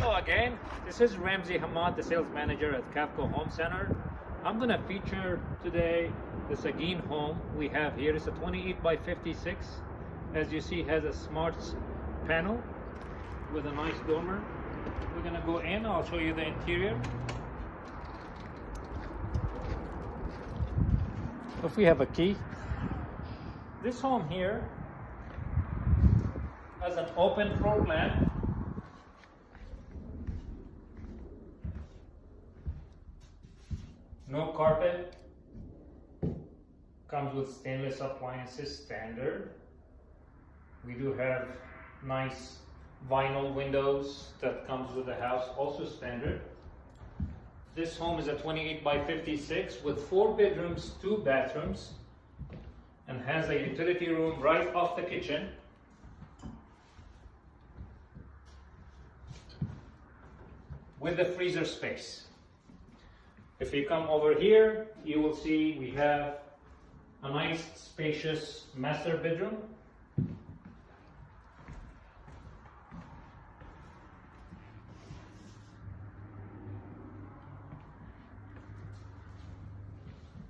Hello again, this is Ramsey Hamad, the sales manager at Cavco Home Center. I'm going to feature today the Seguin home we have here. It's a 28 by 56. As you see, has a smart panel with a nice dormer. We're going to go in, I'll show you the interior. If we have a key. This home here has an open floor plan. No carpet. Comes with stainless appliances standard. We do have nice vinyl windows that comes with the house, also standard. This home is a 28 by 56 with 4 bedrooms, 2 bathrooms, and has a utility room right off the kitchen. With the freezer space. If you come over here, you will see we have a nice spacious master bedroom.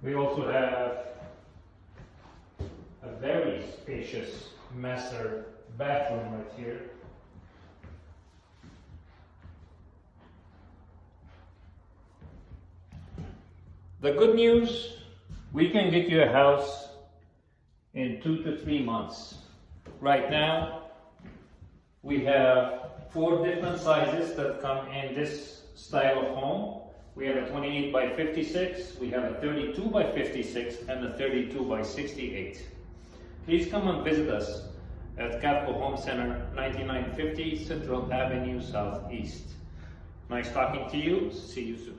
We also have a very spacious master bathroom right here. The good news, we can get you a house in 2 to 3 months. Right now, we have 4 different sizes that come in this style of home. We have a 28 by 56, we have a 32 by 56, and a 32 by 68. Please come and visit us at Cavco Home Center, 9950 Central Avenue Southeast. Nice talking to you. See you soon.